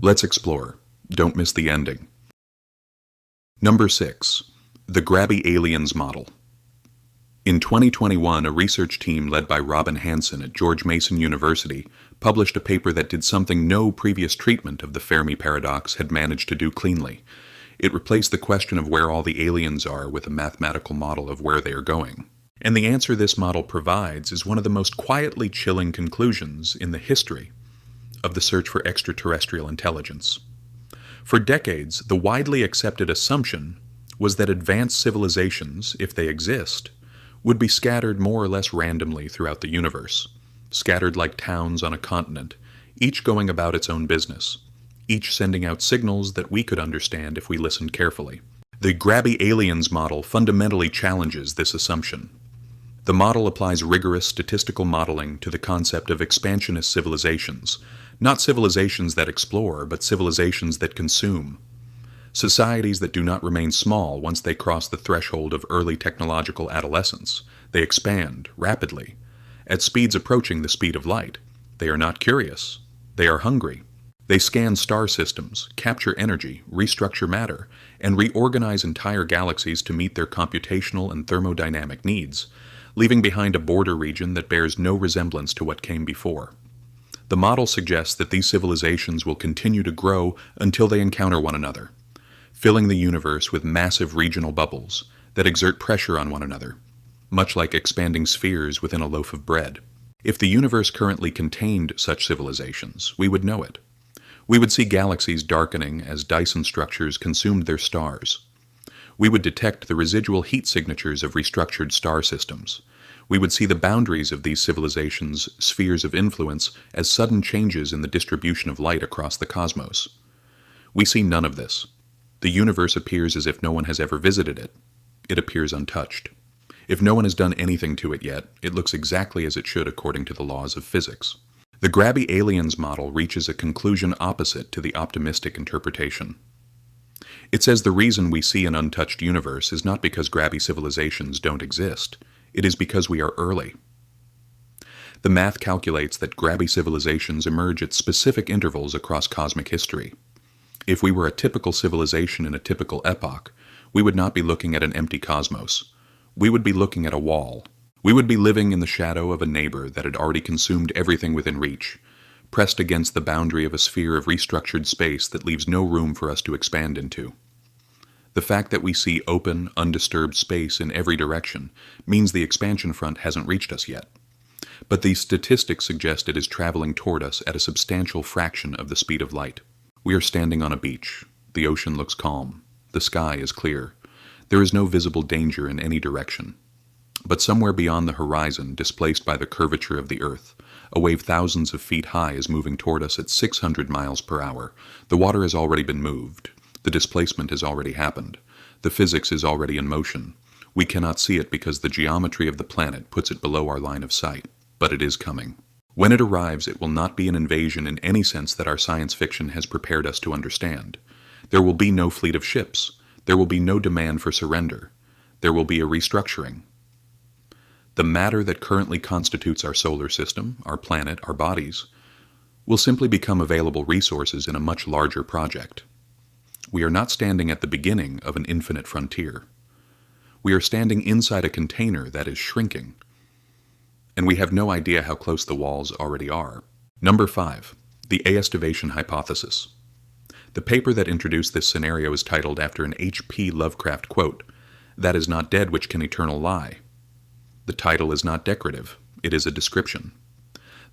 Let's explore. Don't miss the ending. Number 6. The Grabby Aliens Model. In 2021, a research team led by Robin Hanson at George Mason University published a paper that did something no previous treatment of the Fermi paradox had managed to do cleanly. It replaced the question of where all the aliens are with a mathematical model of where they are going. And the answer this model provides is one of the most quietly chilling conclusions in the history of the search for extraterrestrial intelligence. For decades, the widely accepted assumption was that advanced civilizations, if they exist, would be scattered more or less randomly throughout the universe, scattered like towns on a continent, each going about its own business, each sending out signals that we could understand if we listened carefully. The Grabby Aliens model fundamentally challenges this assumption. The model applies rigorous statistical modeling to the concept of expansionist civilizations, not civilizations that explore, but civilizations that consume. Societies that do not remain small once they cross the threshold of early technological adolescence. They expand rapidly, at speeds approaching the speed of light. They are not curious. They are hungry. They scan star systems, capture energy, restructure matter, and reorganize entire galaxies to meet their computational and thermodynamic needs, leaving behind a border region that bears no resemblance to what came before. The model suggests that these civilizations will continue to grow until they encounter one another, filling the universe with massive regional bubbles that exert pressure on one another, much like expanding spheres within a loaf of bread. If the universe currently contained such civilizations, we would know it. We would see galaxies darkening as Dyson structures consumed their stars. We would detect the residual heat signatures of restructured star systems. We would see the boundaries of these civilizations' spheres of influence as sudden changes in the distribution of light across the cosmos. We see none of this. The universe appears as if no one has ever visited it. It appears untouched. If no one has done anything to it yet, it looks exactly as it should according to the laws of physics. The Grabby Aliens model reaches a conclusion opposite to the optimistic interpretation. It says the reason we see an untouched universe is not because grabby civilizations don't exist. It is because we are early. The math calculates that grabby civilizations emerge at specific intervals across cosmic history. If we were a typical civilization in a typical epoch, we would not be looking at an empty cosmos. We would be looking at a wall. We would be living in the shadow of a neighbor that had already consumed everything within reach, pressed against the boundary of a sphere of restructured space that leaves no room for us to expand into. The fact that we see open, undisturbed space in every direction means the expansion front hasn't reached us yet. But these statistics suggest it is traveling toward us at a substantial fraction of the speed of light. We are standing on a beach. The ocean looks calm. The sky is clear. There is no visible danger in any direction. But somewhere beyond the horizon, displaced by the curvature of the Earth, a wave thousands of feet high is moving toward us at 600 miles per hour. The water has already been moved. The displacement has already happened. The physics is already in motion. We cannot see it because the geometry of the planet puts it below our line of sight. But it is coming. When it arrives, it will not be an invasion in any sense that our science fiction has prepared us to understand. There will be no fleet of ships. There will be no demand for surrender. There will be a restructuring. The matter that currently constitutes our solar system, our planet, our bodies, will simply become available resources in a much larger project. We are not standing at the beginning of an infinite frontier. We are standing inside a container that is shrinking. And we have no idea how close the walls already are. Number 5. The Aestivation Hypothesis. The paper that introduced this scenario is titled after an H.P. Lovecraft quote, "That is not dead which can eternal lie." The title is not decorative, it is a description.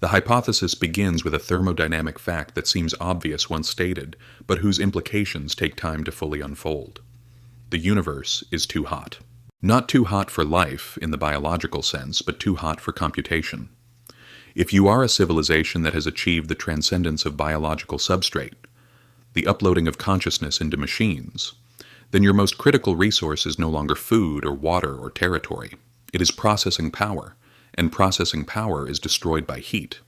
The hypothesis begins with a thermodynamic fact that seems obvious once stated, but whose implications take time to fully unfold. The universe is too hot. Not too hot for life in the biological sense, but too hot for computation. If you are a civilization that has achieved the transcendence of biological substrate, the uploading of consciousness into machines, then your most critical resource is no longer food or water or territory. It is processing power, and processing power is destroyed by heat.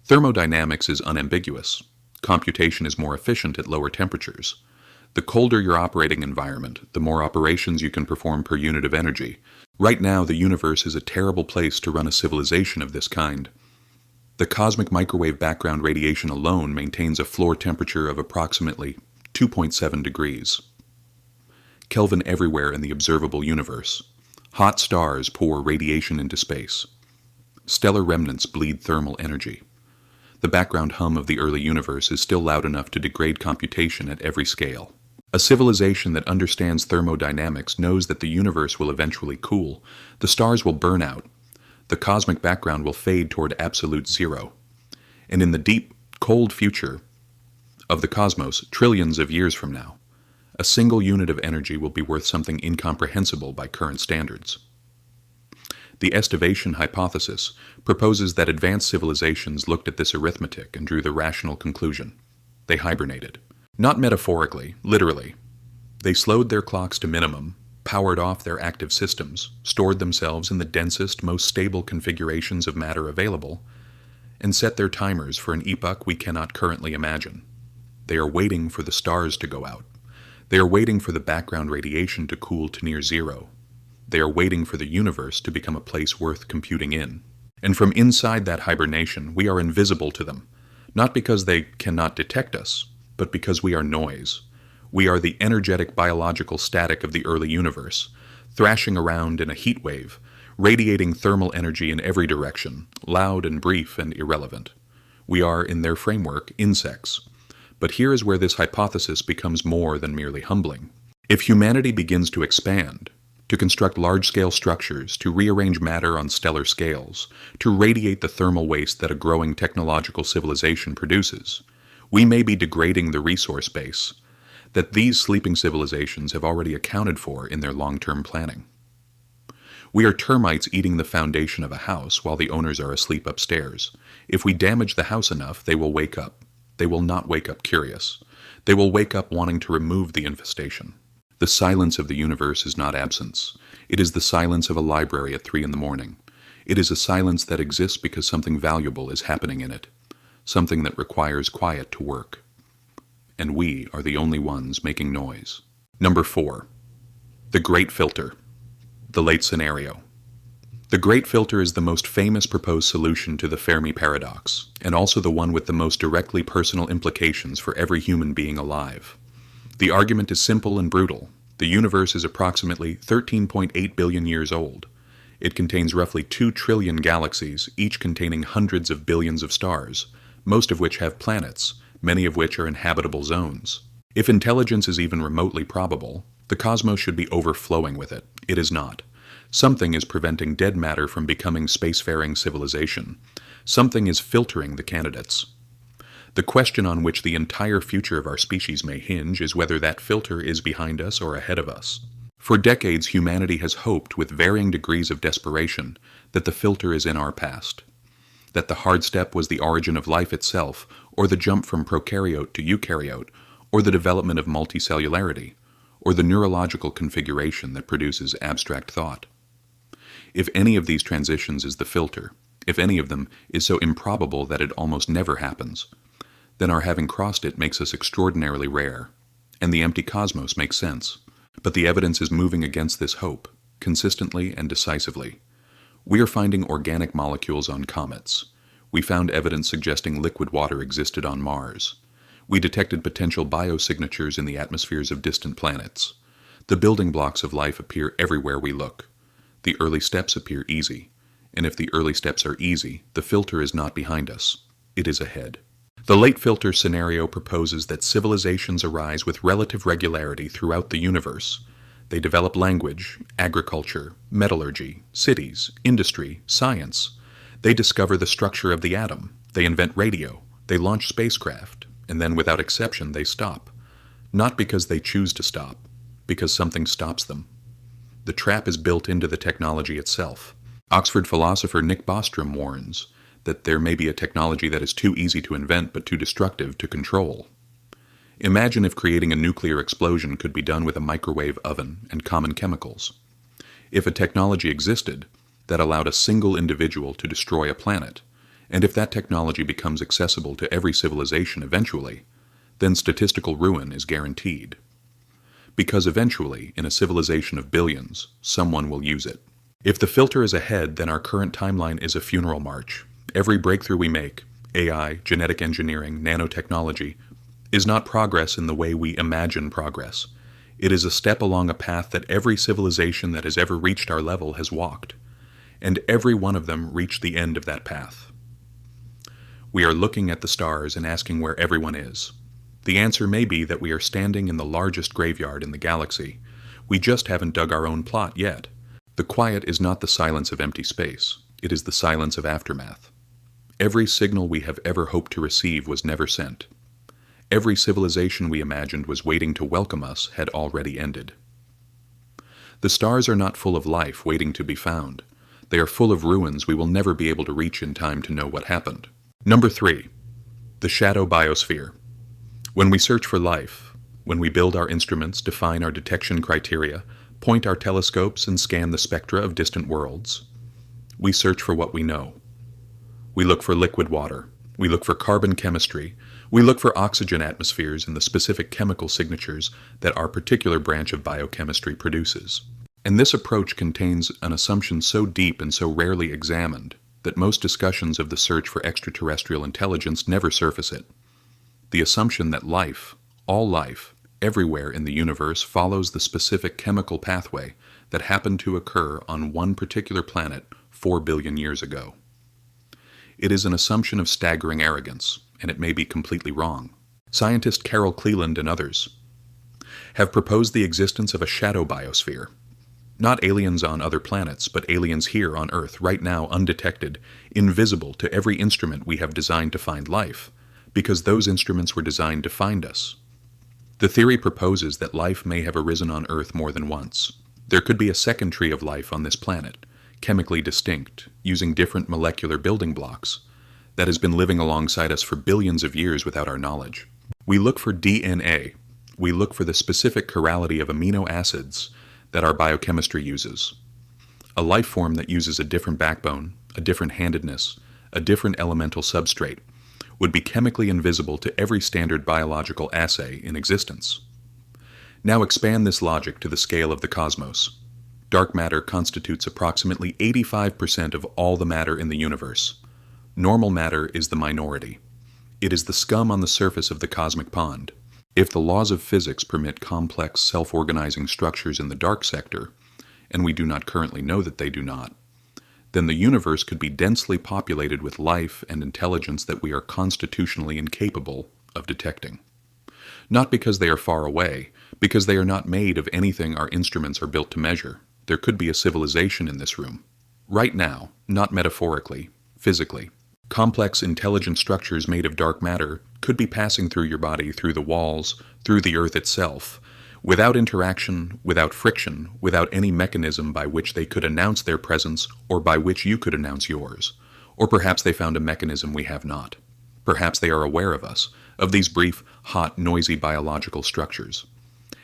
Thermodynamics is unambiguous. Computation is more efficient at lower temperatures. The colder your operating environment, the more operations you can perform per unit of energy. Right now, the universe is a terrible place to run a civilization of this kind. The cosmic microwave background radiation alone maintains a floor temperature of approximately 2.7 degrees Kelvin everywhere in the observable universe. Hot stars pour radiation into space. Stellar remnants bleed thermal energy. The background hum of the early universe is still loud enough to degrade computation at every scale. A civilization that understands thermodynamics knows that the universe will eventually cool, the stars will burn out, the cosmic background will fade toward absolute zero, and in the deep, cold future of the cosmos, trillions of years from now, a single unit of energy will be worth something incomprehensible by current standards. The Aestivation Hypothesis proposes that advanced civilizations looked at this arithmetic and drew the rational conclusion. They hibernated. Not metaphorically, literally. They slowed their clocks to minimum, powered off their active systems, stored themselves in the densest, most stable configurations of matter available, and set their timers for an epoch we cannot currently imagine. They are waiting for the stars to go out. They are waiting for the background radiation to cool to near zero. They are waiting for the universe to become a place worth computing in. And from inside that hibernation, we are invisible to them, not because they cannot detect us, but because we are noise. We are the energetic biological static of the early universe, thrashing around in a heat wave, radiating thermal energy in every direction, loud and brief and irrelevant. We are, in their framework, insects. But here is where this hypothesis becomes more than merely humbling. If humanity begins to expand, to construct large-scale structures, to rearrange matter on stellar scales, to radiate the thermal waste that a growing technological civilization produces, we may be degrading the resource base that these sleeping civilizations have already accounted for in their long-term planning. We are termites eating the foundation of a house while the owners are asleep upstairs. If we damage the house enough, they will wake up. They will not wake up curious. They will wake up wanting to remove the infestation. The silence of the universe is not absence. It is the silence of a library at 3 a.m. It is a silence that exists because something valuable is happening in it, something that requires quiet to work. And we are the only ones making noise. Number 4. The Great Filter. The Late Scenario. The Great Filter is the most famous proposed solution to the Fermi paradox, and also the one with the most directly personal implications for every human being alive. The argument is simple and brutal. The universe is approximately 13.8 billion years old. It contains roughly 2 trillion galaxies, each containing hundreds of billions of stars, most of which have planets, many of which are inhabitable zones. If intelligence is even remotely probable, the cosmos should be overflowing with it. It is not. Something is preventing dead matter from becoming spacefaring civilization. Something is filtering the candidates. The question on which the entire future of our species may hinge is whether that filter is behind us or ahead of us. For decades, humanity has hoped, with varying degrees of desperation, that the filter is in our past. That the hard step was the origin of life itself, or the jump from prokaryote to eukaryote, or the development of multicellularity, or the neurological configuration that produces abstract thought. If any of these transitions is the filter, if any of them is so improbable that it almost never happens, then our having crossed it makes us extraordinarily rare, and the empty cosmos makes sense. But the evidence is moving against this hope, consistently and decisively. We are finding organic molecules on comets. We found evidence suggesting liquid water existed on Mars. We detected potential biosignatures in the atmospheres of distant planets. The building blocks of life appear everywhere we look. The early steps appear easy, and if the early steps are easy, the filter is not behind us. It is ahead. The late filter scenario proposes that civilizations arise with relative regularity throughout the universe. They develop language, agriculture, metallurgy, cities, industry, science. They discover the structure of the atom. They invent radio. They launch spacecraft. And then, without exception, they stop. Not because they choose to stop, because something stops them. The trap is built into the technology itself. Oxford philosopher Nick Bostrom warns that there may be a technology that is too easy to invent but too destructive to control. Imagine if creating a nuclear explosion could be done with a microwave oven and common chemicals. If a technology existed that allowed a single individual to destroy a planet, and if that technology becomes accessible to every civilization eventually, then statistical ruin is guaranteed. Because eventually, in a civilization of billions, someone will use it. If the filter is ahead, then our current timeline is a funeral march. Every breakthrough we make, AI, genetic engineering, nanotechnology, is not progress in the way we imagine progress. It is a step along a path that every civilization that has ever reached our level has walked, and every one of them reached the end of that path. We are looking at the stars and asking where everyone is. The answer may be that we are standing in the largest graveyard in the galaxy. We just haven't dug our own plot yet. The quiet is not the silence of empty space. It is the silence of aftermath. Every signal we have ever hoped to receive was never sent. Every civilization we imagined was waiting to welcome us had already ended. The stars are not full of life waiting to be found. They are full of ruins we will never be able to reach in time to know what happened. Number 3. The Shadow Biosphere. When we search for life, when we build our instruments, define our detection criteria, point our telescopes and scan the spectra of distant worlds, we search for what we know. We look for liquid water. We look for carbon chemistry. We look for oxygen atmospheres and the specific chemical signatures that our particular branch of biochemistry produces. And this approach contains an assumption so deep and so rarely examined that most discussions of the search for extraterrestrial intelligence never surface it. The assumption that life, all life, everywhere in the universe follows the specific chemical pathway that happened to occur on one particular planet 4 billion years ago. It is an assumption of staggering arrogance, and it may be completely wrong. Scientist Carol Cleland and others have proposed the existence of a shadow biosphere. Not aliens on other planets, but aliens here on Earth, right now undetected, invisible to every instrument we have designed to find life, because those instruments were designed to find us. The theory proposes that life may have arisen on Earth more than once. There could be a second tree of life on this planet, chemically distinct, using different molecular building blocks, that has been living alongside us for billions of years without our knowledge. We look for DNA. We look for the specific chirality of amino acids that our biochemistry uses. A life form that uses a different backbone, a different handedness, a different elemental substrate, would be chemically invisible to every standard biological assay in existence. Now expand this logic to the scale of the cosmos. Dark matter constitutes approximately 85% of all the matter in the universe. Normal matter is the minority. It is the scum on the surface of the cosmic pond. If the laws of physics permit complex, self-organizing structures in the dark sector, and we do not currently know that they do not, then the universe could be densely populated with life and intelligence that we are constitutionally incapable of detecting. Not because they are far away, because they are not made of anything our instruments are built to measure. There could be a civilization in this room. Right now, not metaphorically, physically. Complex, intelligent structures made of dark matter could be passing through your body, through the walls, through the Earth itself, without interaction, without friction, without any mechanism by which they could announce their presence or by which you could announce yours. Or perhaps they found a mechanism we have not. Perhaps they are aware of us, of these brief, hot, noisy biological structures,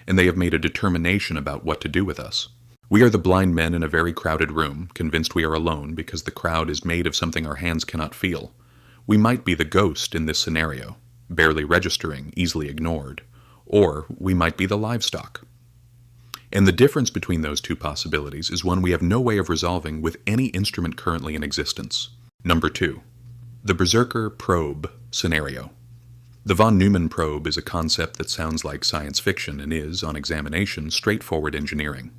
and they have made a determination about what to do with us. We are the blind men in a very crowded room, convinced we are alone because the crowd is made of something our hands cannot feel. We might be the ghost in this scenario, barely registering, easily ignored. Or we might be the livestock. And the difference between those two possibilities is one we have no way of resolving with any instrument currently in existence. Number 2. The Berserker Probe Scenario. The von Neumann probe is a concept that sounds like science fiction and is, on examination, straightforward engineering.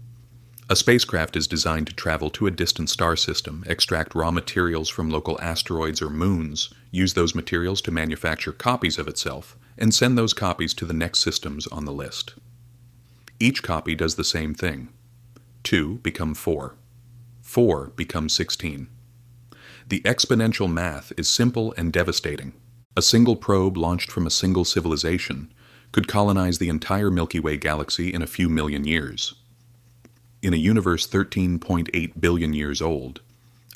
A spacecraft is designed to travel to a distant star system, extract raw materials from local asteroids or moons, use those materials to manufacture copies of itself, and send those copies to the next systems on the list. Each copy does the same thing. 2 become 4. 4 becomes 16. The exponential math is simple and devastating. A single probe launched from a single civilization could colonize the entire Milky Way galaxy in a few million years. In a universe 13.8 billion years old,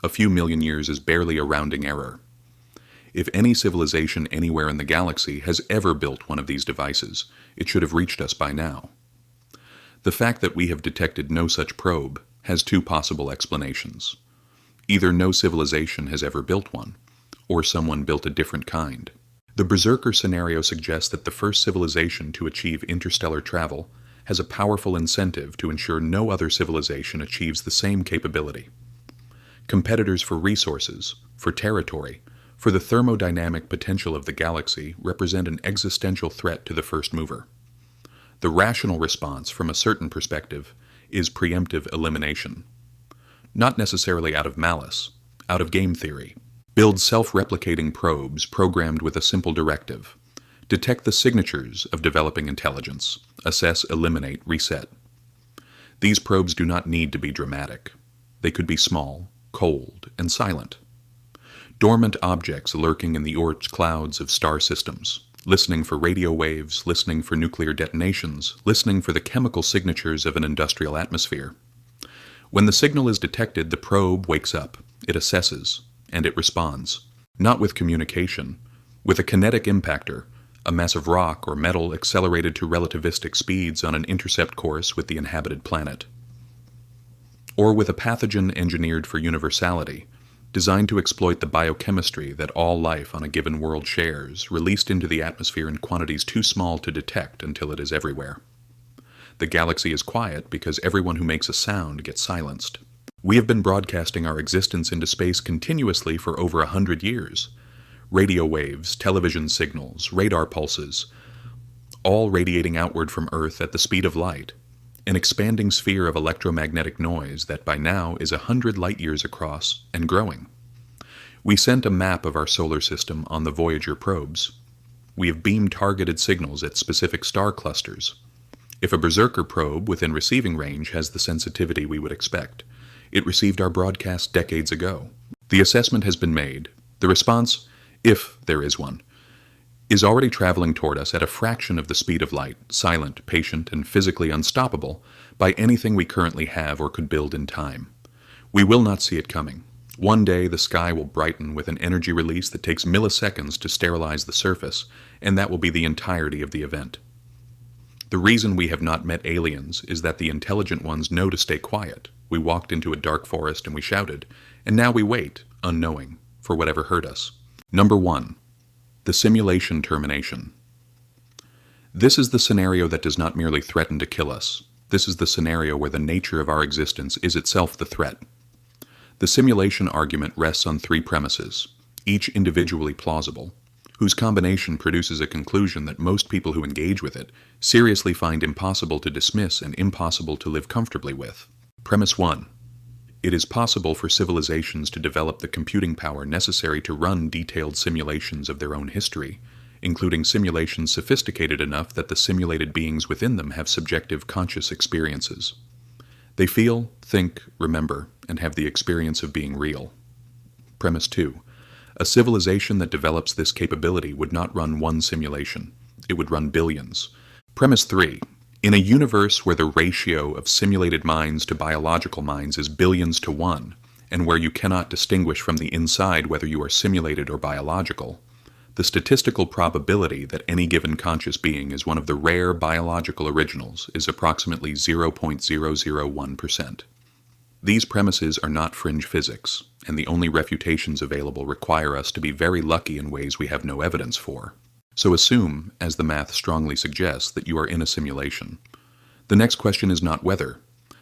a few million years is barely a rounding error. If any civilization anywhere in the galaxy has ever built one of these devices, it should have reached us by now. The fact that we have detected no such probe has two possible explanations. Either no civilization has ever built one, or someone built a different kind. The Berserker scenario suggests that the first civilization to achieve interstellar travel has a powerful incentive to ensure no other civilization achieves the same capability. Competitors for resources, for territory, for the thermodynamic potential of the galaxy represent an existential threat to the first mover. The rational response, from a certain perspective, is preemptive elimination. Not necessarily out of malice, out of game theory. Build self-replicating probes programmed with a simple directive. Detect the signatures of developing intelligence. Assess, eliminate, reset. These probes do not need to be dramatic. They could be small, cold, and silent. Dormant objects lurking in the Oort clouds of star systems, listening for radio waves, listening for nuclear detonations, listening for the chemical signatures of an industrial atmosphere. When the signal is detected, the probe wakes up, it assesses, and it responds. Not with communication, with a kinetic impactor, a mass of rock or metal accelerated to relativistic speeds on an intercept course with the inhabited planet. Or with a pathogen engineered for universality, designed to exploit the biochemistry that all life on a given world shares, released into the atmosphere in quantities too small to detect until it is everywhere. The galaxy is quiet because everyone who makes a sound gets silenced. We have been broadcasting our existence into space continuously for over 100 years. Radio waves, television signals, radar pulses, all radiating outward from Earth at the speed of light, an expanding sphere of electromagnetic noise that by now is 100 light-years across and growing. We sent a map of our solar system on the Voyager probes. We have beamed targeted signals at specific star clusters. If a Berserker probe within receiving range has the sensitivity we would expect, it received our broadcast decades ago. The assessment has been made. The response, if there is one, is already traveling toward us at a fraction of the speed of light, silent, patient, and physically unstoppable by anything we currently have or could build in time. We will not see it coming. One day the sky will brighten with an energy release that takes milliseconds to sterilize the surface, and that will be the entirety of the event. The reason we have not met aliens is that the intelligent ones know to stay quiet. We walked into a dark forest and we shouted, and now we wait, unknowing, for whatever hurt us. Number 1. The Simulation Termination. This is the scenario that does not merely threaten to kill us. This is the scenario where the nature of our existence is itself the threat. The simulation argument rests on 3 premises, each individually plausible, whose combination produces a conclusion that most people who engage with it seriously find impossible to dismiss and impossible to live comfortably with. Premise 1. It is possible for civilizations to develop the computing power necessary to run detailed simulations of their own history, including simulations sophisticated enough that the simulated beings within them have subjective conscious experiences. They feel, think, remember, and have the experience of being real. Premise 2. A civilization that develops this capability would not run one simulation. It would run billions. Premise 3. In a universe where the ratio of simulated minds to biological minds is billions to 1, and where you cannot distinguish from the inside whether you are simulated or biological, the statistical probability that any given conscious being is one of the rare biological originals is approximately 0.001%. These premises are not fringe physics, and the only refutations available require us to be very lucky in ways we have no evidence for. So assume, as the math strongly suggests, that you are in a simulation. The next question is not whether.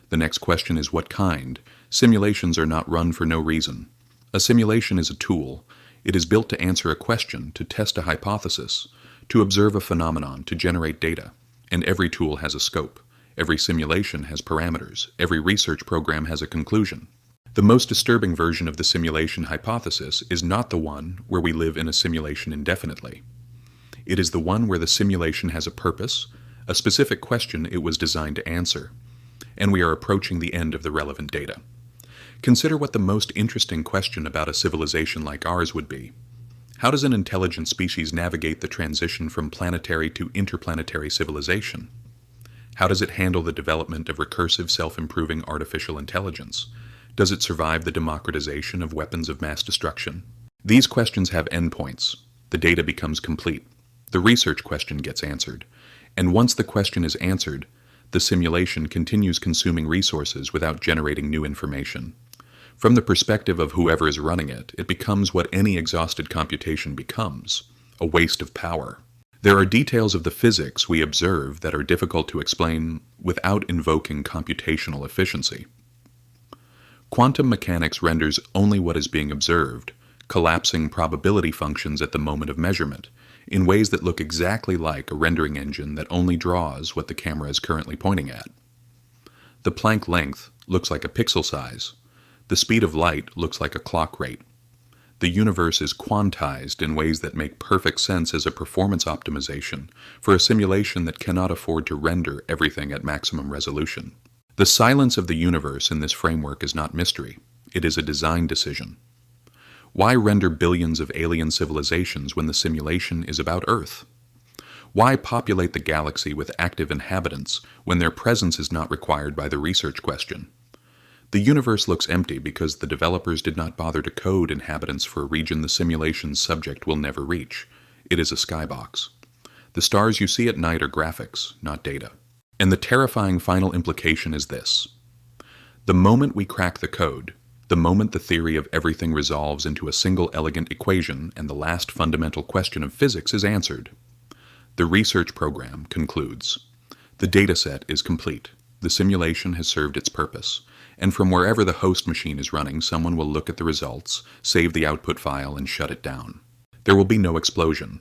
The next question is what kind. Simulations are not run for no reason. A simulation is a tool. It is built to answer a question, to test a hypothesis, to observe a phenomenon, to generate data. And every tool has a scope. Every simulation has parameters. Every research program has a conclusion. The most disturbing version of the simulation hypothesis is not the one where we live in a simulation indefinitely. It is the one where the simulation has a purpose, a specific question it was designed to answer, and we are approaching the end of the relevant data. Consider what the most interesting question about a civilization like ours would be. How does an intelligent species navigate the transition from planetary to interplanetary civilization? How does it handle the development of recursive, self-improving artificial intelligence? Does it survive the democratization of weapons of mass destruction? These questions have endpoints. The data becomes complete. The research question gets answered. And once the question is answered, the simulation continues consuming resources without generating new information. From the perspective of whoever is running it, it becomes what any exhausted computation becomes, a waste of power. There are details of the physics we observe that are difficult to explain without invoking computational efficiency. Quantum mechanics renders only what is being observed, collapsing probability functions at the moment of measurement, in ways that look exactly like a rendering engine that only draws what the camera is currently pointing at. The Planck length looks like a pixel size. The speed of light looks like a clock rate. The universe is quantized in ways that make perfect sense as a performance optimization for a simulation that cannot afford to render everything at maximum resolution. The silence of the universe in this framework is not mystery. It is a design decision. Why render billions of alien civilizations when the simulation is about Earth? Why populate the galaxy with active inhabitants when their presence is not required by the research question? The universe looks empty because the developers did not bother to code inhabitants for a region the simulation's subject will never reach. It is a skybox. The stars you see at night are graphics, not data. And the terrifying final implication is this. The moment we crack the code, the moment the theory of everything resolves into a single elegant equation and the last fundamental question of physics is answered, the research program concludes. The dataset is complete. The simulation has served its purpose. And from wherever the host machine is running, someone will look at the results, save the output file, and shut it down. There will be no explosion.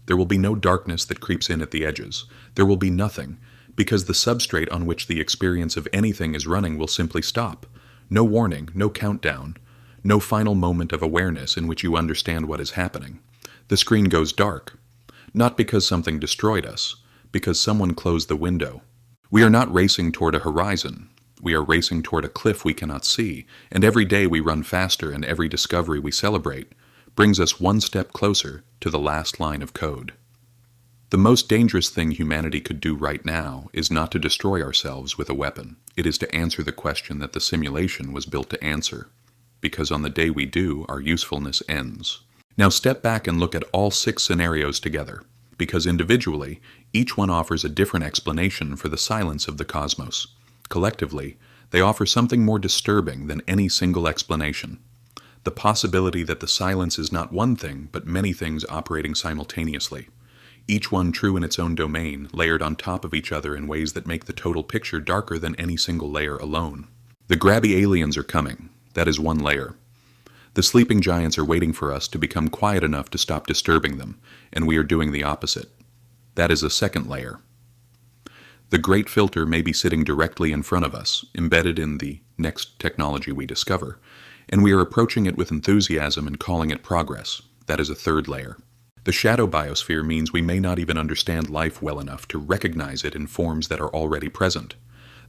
There will be no darkness that creeps in at the edges. There will be nothing, because the substrate on which the experience of anything is running will simply stop. No warning, no countdown, no final moment of awareness in which you understand what is happening. The screen goes dark. Not because something destroyed us, because someone closed the window. We are not racing toward a horizon. We are racing toward a cliff we cannot see, and every day we run faster and every discovery we celebrate brings us one step closer to the last line of code. The most dangerous thing humanity could do right now is not to destroy ourselves with a weapon. It is to answer the question that the simulation was built to answer, because on the day we do, our usefulness ends. Now step back and look at all 6 scenarios together, because individually, each one offers a different explanation for the silence of the cosmos. Collectively, they offer something more disturbing than any single explanation. The possibility that the silence is not one thing, but many things operating simultaneously. Each one true in its own domain, layered on top of each other in ways that make the total picture darker than any single layer alone. The grabby aliens are coming. That is one layer. The sleeping giants are waiting for us to become quiet enough to stop disturbing them, and we are doing the opposite. That is a second layer. The great filter may be sitting directly in front of us, embedded in the next technology we discover, and we are approaching it with enthusiasm and calling it progress. That is a third layer. The Shadow Biosphere means we may not even understand life well enough to recognize it in forms that are already present.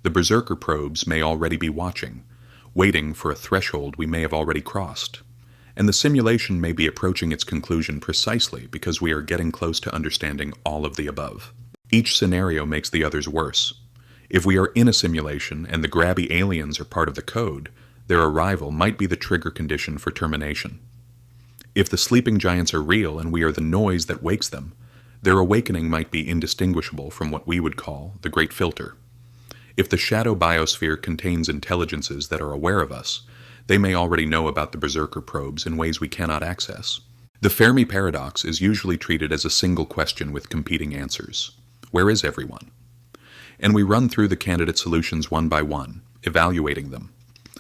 The Berserker probes may already be watching, waiting for a threshold we may have already crossed. And the simulation may be approaching its conclusion precisely because we are getting close to understanding all of the above. Each scenario makes the others worse. If we are in a simulation and the grabby aliens are part of the code, their arrival might be the trigger condition for termination. If the sleeping giants are real and we are the noise that wakes them, their awakening might be indistinguishable from what we would call the Great Filter. If the Shadow Biosphere contains intelligences that are aware of us, they may already know about the Berserker probes in ways we cannot access. The Fermi paradox is usually treated as a single question with competing answers. Where is everyone? And we run through the candidate solutions one by one, evaluating them,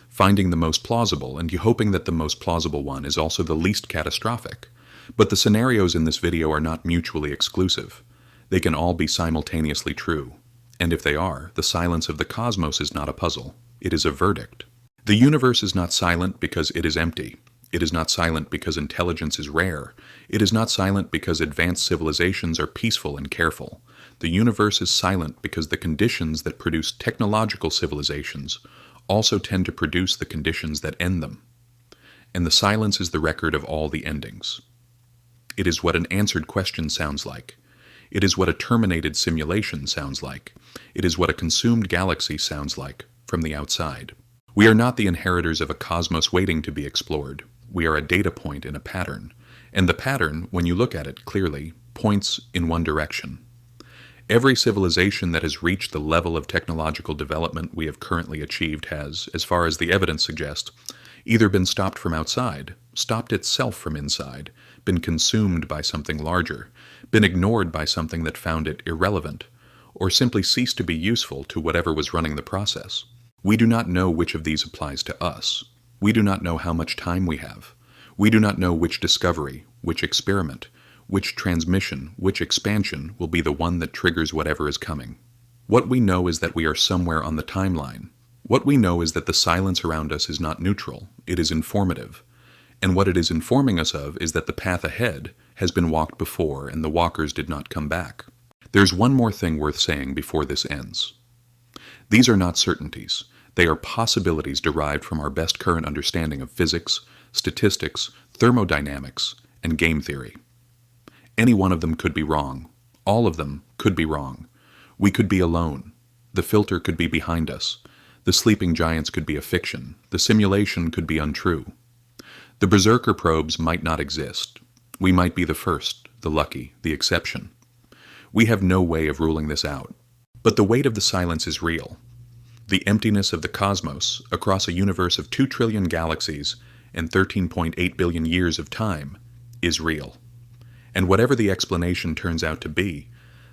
finding the most plausible and hoping that the most plausible one is also the least catastrophic. But the scenarios in this video are not mutually exclusive. They can all be simultaneously true. And if they are, the silence of the cosmos is not a puzzle. It is a verdict. The universe is not silent because it is empty. It is not silent because intelligence is rare. It is not silent because advanced civilizations are peaceful and careful. The universe is silent because the conditions that produce technological civilizations also tend to produce the conditions that end them. And the silence is the record of all the endings. It is what an answered question sounds like. It is what a terminated simulation sounds like. It is what a consumed galaxy sounds like from the outside. We are not the inheritors of a cosmos waiting to be explored. We are a data point in a pattern. And the pattern, when you look at it clearly, points in one direction. Every civilization that has reached the level of technological development we have currently achieved has, as far as the evidence suggests, either been stopped from outside, stopped itself from inside, been consumed by something larger, been ignored by something that found it irrelevant, or simply ceased to be useful to whatever was running the process. We do not know which of these applies to us. We do not know how much time we have. We do not know which discovery, which experiment, which transmission, which expansion will be the one that triggers whatever is coming. What we know is that we are somewhere on the timeline. What we know is that the silence around us is not neutral, it is informative. And what it is informing us of is that the path ahead has been walked before and the walkers did not come back. There's one more thing worth saying before this ends. These are not certainties. They are possibilities derived from our best current understanding of physics, statistics, thermodynamics, and game theory. Any one of them could be wrong. All of them could be wrong. We could be alone. The filter could be behind us. The sleeping giants could be a fiction. The simulation could be untrue. The Berserker probes might not exist. We might be the first, the lucky, the exception. We have no way of ruling this out. But the weight of the silence is real. The emptiness of the cosmos, across a universe of 2 trillion galaxies and 13.8 billion years of time, is real. And whatever the explanation turns out to be,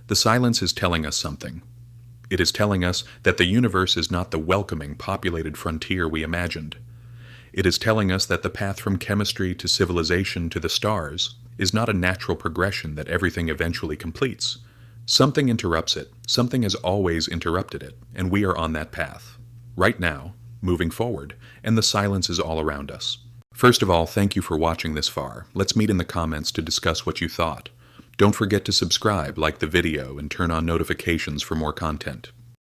the silence is telling us something. It is telling us that the universe is not the welcoming, populated frontier we imagined. It is telling us that the path from chemistry to civilization to the stars is not a natural progression that everything eventually completes. Something interrupts it, something has always interrupted it, and we are on that path. Right now, moving forward, and the silence is all around us. First of all, thank you for watching this far. Let's meet in the comments to discuss what you thought. Don't forget to subscribe, like the video, and turn on notifications for more content.